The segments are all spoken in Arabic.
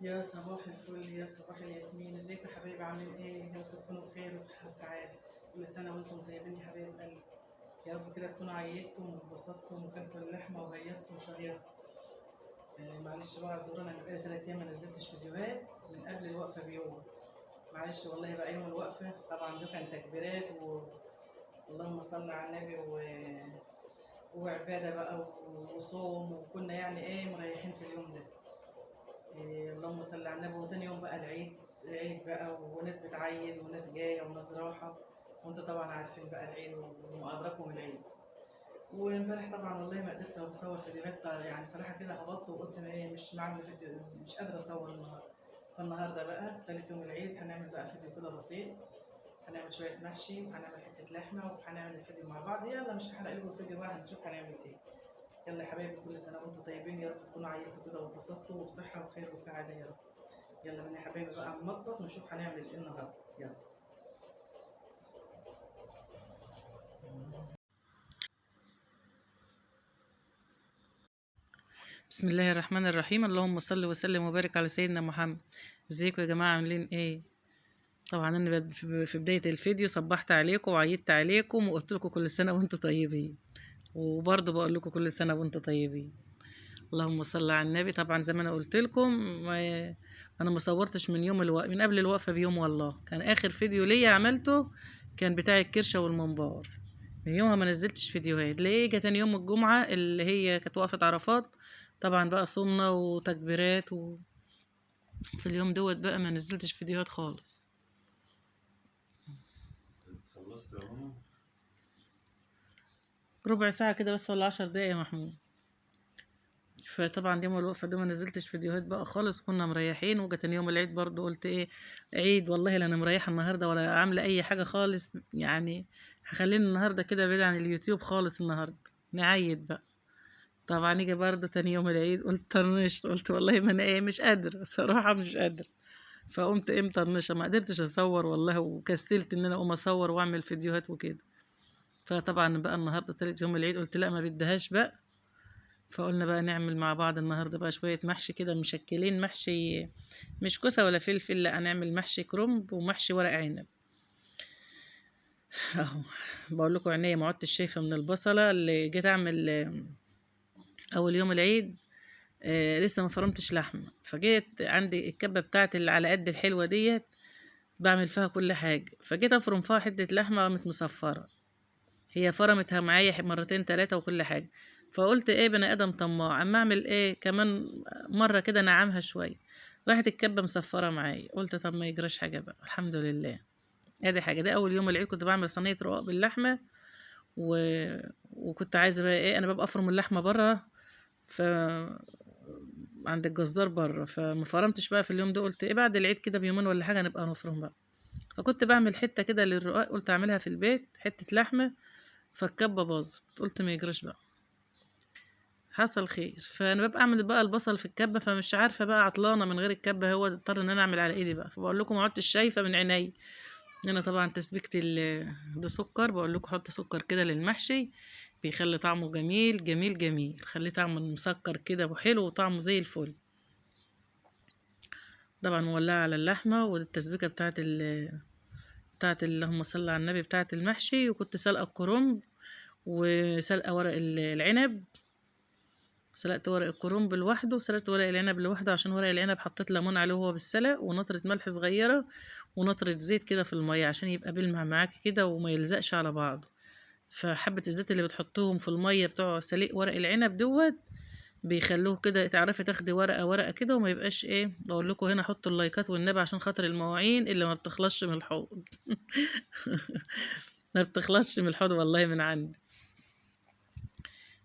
يا صباح الفل، يا صباح الياسمين، ازيكم يا حبايبي؟ عاملين ايه؟ يا رب تكونوا بخير وصحة وسعادة. كل سنة وانتم طيبين يا حبايب قلبي. يا رب كده تكونوا عيدتم واتبسطتم وكلتوا اللحمة وهيصتوا وشهيصتوا. معلش بقى اعذرونا، انا بقالي 3 ايام ما نزلتش فيديوهات من قبل الوقفة بيوم. معلش والله بقى يوم الوقفة طبعا ده كان تكبيرات اللهم صل على النبي وعبادة بقى وصوم، وكنا يعني ايه مريحين في اليوم ده. اللهم صل على النبي. وتاني يوم بقى العيد بقى، وناس بتعيد وناس جايه وناس راحه. وانتوا طبعا عارفين بقى العيد ومقدركم العيد. وامبارح طبعا والله ما قدرت اصور فيديوهات، يعني صراحه كده هبطت وقلت ما ايه مش معمل فيديو، مش قادره اصور النهارده. فالنهارده بقى تالت يوم العيد هنعمل بقى فيديو كده بسيط. هنعمل شويه محشي وهنعمل حته لحمه وهنعمل الفيديو مع بعض. يلا مش هحرق لكم الفيديو بقى، هنشوف هنعمل ايه. يلا يا حبايبي، كل سنه وانتم طيبين، يا رب تكونوا عيطتوا كده واتبسطتوا وبصحه وخير وسعاده يا رب. يلا بينا يا حبايبي بقى على المطبخ نشوف هنعمل ايه النهارده. يلا. بسم الله الرحمن الرحيم. اللهم صل وسلم وبارك على سيدنا محمد. ازيكم يا جماعه؟ عاملين ايه؟ طبعا انا في بدايه الفيديو صبحت عليكم وعيدت عليكم وقلت لكم كل سنه وانتم طيبين، وبرضه بقول لكم كل سنه وانتم طيبين. اللهم صل على النبي. طبعا زي ما انا قلت لكم، انا ما صورتش من يوم من قبل الوقفه بيوم. والله كان اخر فيديو ليا عملته كان بتاع الكرشه والمنبار. من يومها ما نزلتش فيديوهات. ليه؟ جه تاني يوم الجمعه اللي هي كانت وقفه عرفات، طبعا بقى صومنا وتكبيرات في اليوم دوت بقى ما نزلتش فيديوهات خالص. خلصت يا ماما؟ ربع ساعه كده بس ولا 10 دقايق يا محمود. فطبعا يوم الوقفة ده ما نزلتش فيديوهات بقى خالص، كنا مريحين. وجت تاني يوم العيد برضو قلت ايه، عيد والله لا انا مريحة النهاردة ولا عاملة اي حاجة خالص، يعني هخليني النهاردة كده بعيد عن اليوتيوب خالص النهاردة، نعيد بقى. طبعا يجي برضو تاني يوم العيد قلت طنشت، قلت والله ما انا ايه مش قادرة صراحة، مش قادرة. فقمت ايه مطنشة، ما قدرتش اصور والله، وكسلت ان انا اقوم اصور واعمل فيديوهات وكده. فطبعا بقى النهاردة تالت يوم العيد قلت لا ما بدهاش بقى. فقلنا بقى نعمل مع بعض النهارده بقى شوية محشي كده مشكلين، محشي مش كوسة ولا فلفل، لا هنعمل محشي كرنب ومحشي ورق عنب. اهو بقول لكم عينيا ما عدتش شايفة من البصلة اللي جيت اعمل اول يوم العيد. لسه ما فرمتش لحمة، فجيت عندي الكبة بتاعت اللي على قد الحلوة ديت، بعمل فيها كل حاجة. فجيت افرم فيها حتة لحمة قامت مصفرة، هي فرمتها معايا مرتين تلاتة وكل حاجة. فقلت ايه بني ادم طماع، اما اعمل ايه كمان مرة كده نعمها شوية، راحت الكبة مصفرة معايا. قلت طب ما يجراش حاجة بقى، الحمد لله. ادي حاجة، ده اول يوم العيد كنت بعمل صينية رقاق باللحمة و... وكنت عايزة بقى ايه، انا ببقى افرم اللحمة بره ف عند الجزار بره، فما فرمتش بقى في اليوم ده. قلت ايه بعد العيد كده بيومين ولا حاجة نبقى نفرم بقى. فكنت بعمل حتة كده للرقاق، قلت اعملها في البيت حتة لحمة، فالكبة باظت. قلت ما يجراش بقى، حصل خير. فانا ببقى اعمل بقى البصل في الكبه، فمش عارفه بقى عطلانه من غير الكبه، هو اضطر ان انا اعمل على ايدي بقى. فبقول لكم ما عدتش شايفه من عيني. هنا طبعا تسبيكه ده سكر، بقول لكم حط سكر كده للمحشي، بيخلي طعمه جميل جميل جميل، خليه طعمه مسكر كده وحلو وطعمه زي الفل. طبعا مولعه على اللحمه، والتسبيكه بتاعت اللهم صل على النبي بتاعت المحشي. وكنت سلقه الكرنب وسلقه ورق العنب، سلقت ورق الكرنب لوحده وسلقت ورق العنب لوحده، عشان ورق العنب حطيت ليمون عليه وهو بالسلق ونطرة ملح صغيرة ونطرة زيت كده في المية عشان يبقى بيلمع معاكي كده وما يلزقش على بعضه. فحبة الزيت اللي بتحطوهم في المية بتوع سليق ورق العنب دوت بيخلوه كده تعرفي تاخدي ورقة ورقة كده وما يبقاش ايه. بقول لكم هنا حطوا اللايكات والنبي عشان خاطر المواعين اللي ما بتخلصش من الحوض ما بتخلصش من الحوض والله من عندي.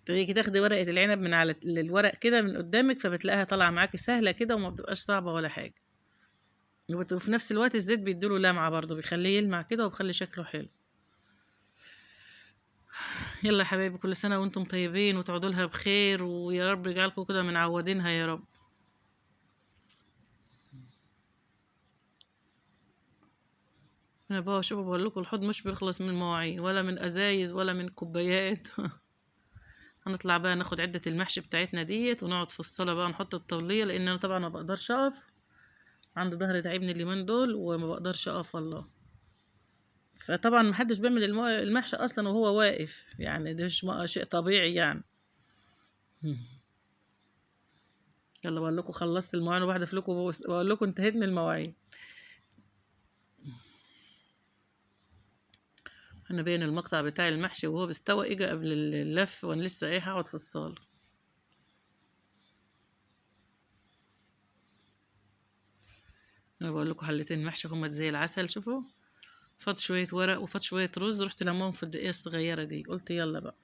تيجي تاخدي ورقة العنب من على الورق كده من قدامك، فبتلاقيها طالعة معاكي سهلة كده وما بتبقاش صعبة ولا حاجة. وفي نفس الوقت الزيت بيديله لمعة برضه، بيخليه يلمع كده وبيخلي شكله حلو. يلا يا حبايبي، كل سنة وانتم طيبين وتقعدوا لها بخير، ويا رب يجعلكم كده من عوادينها يا رب. انا بقى شوفوا بقول لكم الحوض مش بيخلص من مواعين ولا من ازايز ولا من كوبايات هنطلع بقى ناخد عدة المحشي بتاعتنا ديت ونقعد في الصالة بقى نحط الطولية، لان انا طبعا ما بقدرش اقف. عندي ظهري تعبني اليومين دول وما بقدرش اقف والله. فطبعا محدش بيعمل المحشي اصلا وهو واقف، يعني ده مش شيء طبيعي يعني. يلا بقول لكم خلصت المواعين وبحدف لكم بقول لكم انتهيت من المواعين. انا بين المقطع بتاع المحشي وهو بيستوى اجى قبل اللف وانا لسه ايه هقعد في الصاله. انا بقول لكم حلتين محشي هما زي العسل، شوفوا. فات شويه ورق وفات شويه رز، رحت لماهم في الدقيقه الصغيره دي، قلت يلا بقى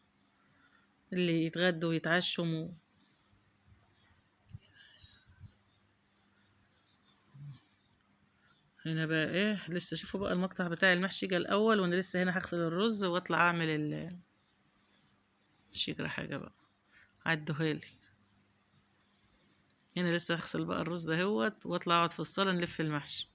اللي يتغدوا ويتعشوا. هنا بقى ايه لسه، شوفوا بقى المقطع بتاع المحشي جه الاول وانا لسه هنا هغسل الرز واطلع اعمل مش يجرى حاجه بقى، عدوهالي. هنا لسه هغسل بقى الرز اهوت واطلع اقعد في الصاله نلف المحشي.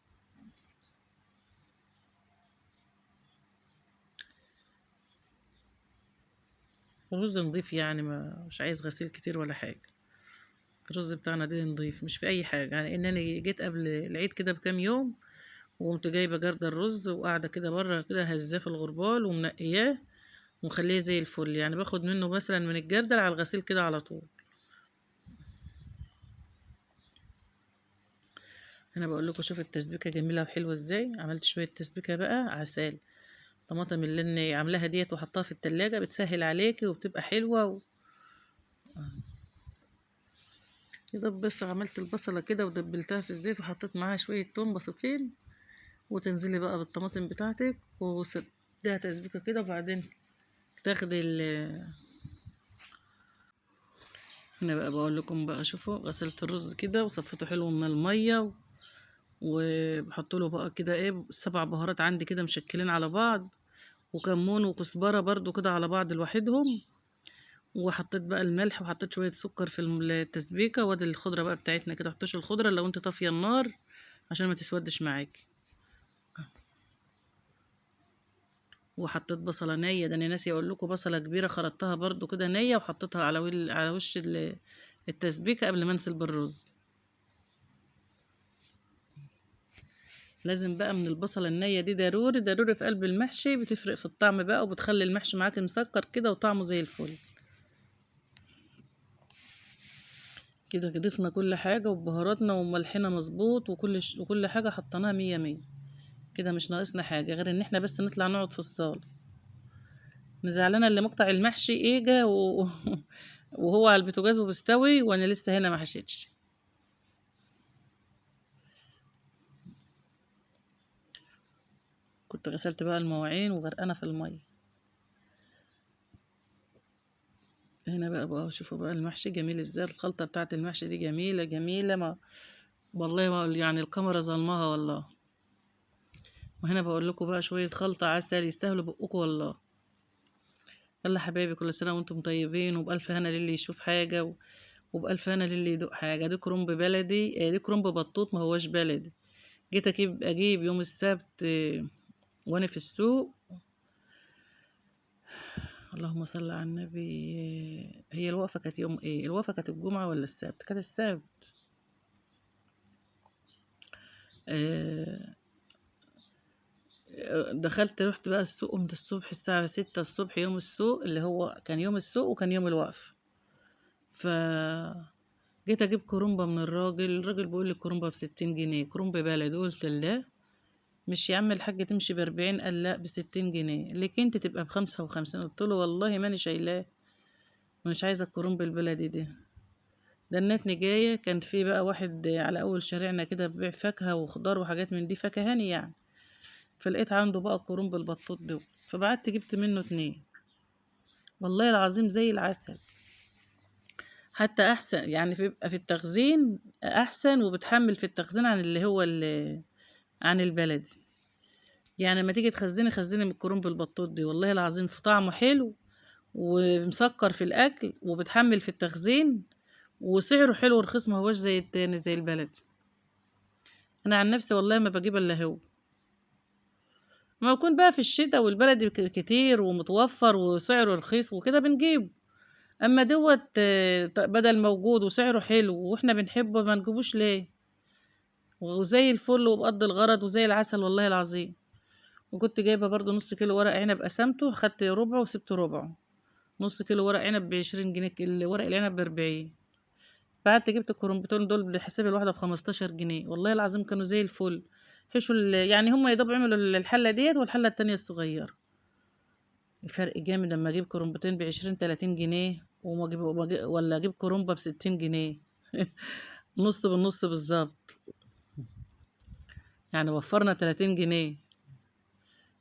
الرز نضيف يعني، ما مش عايز غسيل كتير ولا حاجه. الرز بتاعنا ده نضيف مش في اي حاجه، يعني انني جيت قبل العيد كده بكام يوم وقمت جايبه جرد الرز وقاعده كده بره كده هزاه في الغربال ومنقياه ومخليه زي الفل، يعني باخد منه مثلا من الجردل على الغسيل كده على طول. انا بقول لكم شوف التسبيكه جميله وحلوه ازاي. عملت شويه تسبيكه بقى عسل طماطم اللي اني عاملاها ديت وحطها في التلاجة، بتسهل عليكي وبتبقى حلوه يا دوب بس عملت البصله كده ودبلتها في الزيت وحطيت معاها شويه توم بسيطين، وتنزلي بقى بالطماطم بتاعتك وسديها تسبيكه كده، وبعدين تاخدي هنا بقى بقول لكم بقى شوفوا غسلت الرز كده وصفيته حلو من الميه وبحط له بقى كده ايه 7 بهارات عندي كده مشكلين على بعض، وكمون وكزبره برضو كده على بعض لوحدهم، وحطيت بقى الملح وحطيت شويه سكر في التسبيكه، وادي الخضره بقى بتاعتنا كده. حطيش الخضره لو انت طافيه النار عشان ما تسودش معاكي. وحطيت بصله نيه، ده انا ناسي اقول لكم بصله كبيره خرطتها برضو كده نيه وحطيتها على على وش التسبيكه قبل ما انزل بالرز. لازم بقى من البصله النيه دي ضروري ضروري في قلب المحشي، بتفرق في الطعم بقى وبتخلي المحشي معاك مسكر كده وطعمه زي الفل. كده ضفنا كل حاجه وبهاراتنا وملحنا مظبوط وكل حاجه حطيناها مية مية. كده مش ناقصنا حاجه غير ان احنا بس نطلع نقعد في الصاله. مزعلانه اللي مقطع المحشي ايجا وهو على البوتاجاز وبستوي وانا لسه هنا ما حشيتش. كنت غسلت بقى المواعين وغرقانه في الميه. هنا بقى شوفوا بقى المحشي جميل ازاي، الخلطه بتاعه المحشي دي جميله جميله، ما والله ما يعني الكاميرا ظلمها والله. وهنا بقول لكم بقى شويه خلطه عسل يستاهلوا بقكم والله. يلا حبايبي كل سنه وانتم طيبين وبالف هنا للي يشوف حاجه وبالف هنا للي يدوق حاجه. دي كرنب بلدي، دي كرنب بطوط ما هوش بلدي. جيت اجيب يوم السبت وانا في السوق. اللهم صل على النبي. هي الوقفه كانت يوم ايه؟ الوقفه كانت الجمعه ولا السبت؟ كانت السبت. آه، دخلت رحت بقى السوق، قمت الصبح الساعة 6 الصبح يوم السوق اللي هو كان يوم السوق وكان يوم الوقف. ف جيت اجيب كرومبة من الراجل بيقول لي الكرومبة ب60 جنيه، كرومب بلد. قلت لا مش يا عم الحاج تمشي ب40، قال لا ب60 جنيه ليك انت تبقى ب55. قلت له والله ماني شايلاه مش عايزة الكرومب البلدي ده. دنتني جاية كان في بقى واحد على اول شارعنا كده بيبيع فاكهة وخضار وحاجات من دي فكهاني يعني، فلقيت عنده بقى الكرنب البطوط ده، فبعت جبت منه 2. والله العظيم زي العسل، حتى احسن يعني بيبقى في التخزين احسن وبتحمل في التخزين عن اللي هو عن البلدي. يعني لما تيجي تخزني خزني من الكرنب البطوط دي، والله العظيم في طعمه حلو ومسكر في الاكل وبتحمل في التخزين وسعره حلو ورخيص، ما هوش زي التاني زي البلدي. انا عن نفسي والله ما بجيب الا هو، ما يكون بقى في الشتاء والبلدي كتير ومتوفر وسعره رخيص وكده بنجيبه. اما دوت بدل موجود وسعره حلو واحنا بنحبه ما نجيبوش ليه؟ وزي الفل وبقضي الغرض وزي العسل والله العظيم. وكنت جايبة برضو نص كيلو ورق عنب، قسمته خدت ربعه وسبت ربعه. نص كيلو ورق عنب ب20 جنيه، ورق العنب ب40. بعد جبت الكرنبتون دول بحساب الواحدة ب15 جنيه، والله العظيم كانوا زي الفل. حشوا يعني هما يدوب عملوا الحلة ديت والحلة التانية الصغيرة. فرق جامد لما اجيب كرنبتين ب20 30 جنيه، ولا اجيب كرنبة ب60 جنيه. نص بالنص بالظبط. يعني وفرنا 30 جنيه.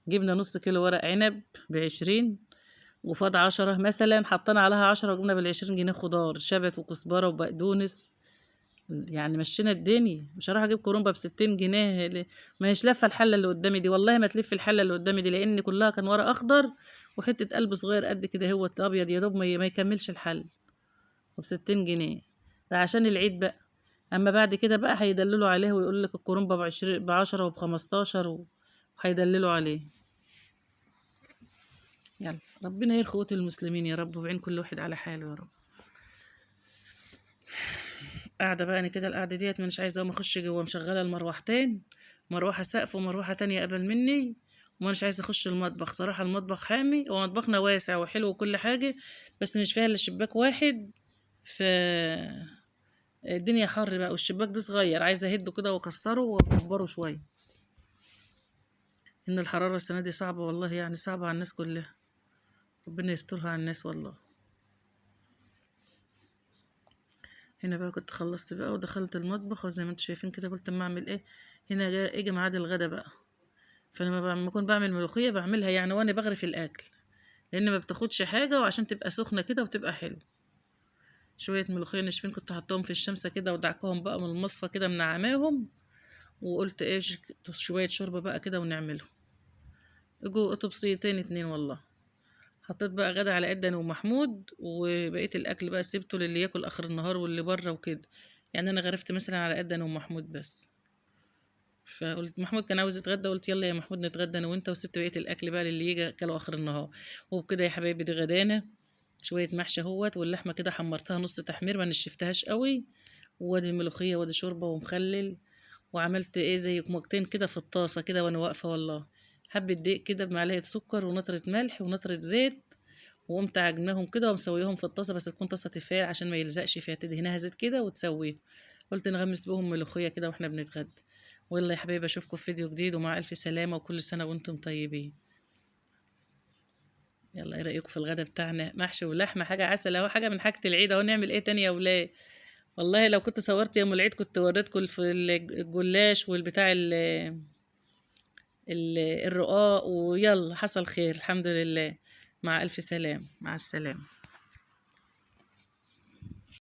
جبنا نص كيلو ورق عنب ب20، وفاض 10 مثلا، حطينا عليها 10 وجبنا بال20 جنيه خضار، شبت وكزبرة وبقدونس. يعني مشينا الدنيا. مش هروح اجيب كرومبا ب60 جنيه ما هيش لفه الحله اللي قدامي دي، والله ما تلف الحله اللي قدامي دي، لان كلها كان ورق اخضر وحته قلب صغير قد كده هو ابيض يا دوب ما يكملش الحل. وب60 جنيه. ده عشان العيد بقى. اما بعد كده بقى هيدللوا عليه ويقول لك الكرومبا ب10 وب15 وهيدللوا عليه. يلا ربنا يرخي قوت المسلمين يا رب، وبعين كل واحد على حاله يا رب. قاعدة بقى انا كده، القعدة ديت مش عايزة اقوم اخش جوه، مشغلة المروحتين، مروحة سقف ومروحة تانية قبل مني، ومش عايزة اخش المطبخ صراحة. المطبخ حامي، هو مطبخنا واسع وحلو وكل حاجة، بس مش فيها الا شباك واحد. ف الدنيا حر بقى، والشباك ده صغير، عايزة اهده كده واكسره واكبره شوية. ان الحرارة السنة دي صعبة والله، يعني صعبة على الناس كلها. ربنا يسترها على الناس والله. هنا بقى كنت خلصت بقى ودخلت المطبخ، وزي ما انتم شايفين كده قلت اما اعمل ايه. هنا اجي ميعاد الغدا بقى. فانا لما بكون بعمل ملوخيه بعملها يعني وانا بغرف الاكل، لان ما بتاخدش حاجه، وعشان تبقى سخنه كده وتبقى حلو. شويه ملوخيه ناشفين كنت حطاهم في الشمس كده ودعكهم بقى من المصفى كده منعماهم. وقلت ايه شويه شوربه بقى كده ونعملهم. اجوا طبسيتين 2 والله. حطيت بقى غدا على قد انا ومحمود، وبقيه الاكل بقى سيبته للي ياكل اخر النهار واللي بره وكده. يعني انا غرفت مثلا على قد انا ومحمود بس. فقلت محمود كان عاوز يتغدى، قلت يلا يا محمود نتغدى انا وانت، وسبت بقيه الاكل بقى للي يجي اكله اخر النهار. وبكده يا حبايبي دي غدانا. شويه محشي اهوت، واللحمه كده حمرتها نص تحمير ما نشفتهاش قوي. وادي ملوخيه وادي شوربه ومخلل. وعملت ايه زي كمكتين كده في الطاسه كده وانا واقفه والله. حبه دقيق كده بمعلقه سكر ونطره ملح ونطره زيت. وقمت عجناهم كده ومسويهم في الطاسه، بس تكون طاسه تيفال عشان ما يلزقش فيها، تدهنها زيت كده وتسويه. قلت نغمس بهم ملوخيه كده واحنا بنتغدى. والله يا حبايبي اشوفكم في فيديو جديد، ومع الف سلامه، وكل سنه وانتم طيبين. يلا ايه رايكم في الغدا بتاعنا؟ محشي ولحمه، حاجه عسل اهو، حاجه من حاجه العيد اهو. نعمل ايه تاني يا ولاد؟ والله لو كنت صورت يوم العيد كنت وريتكم في الجلاش والبتاع الرقاق. ويلا حصل خير الحمد لله. مع الف سلام، مع السلامه.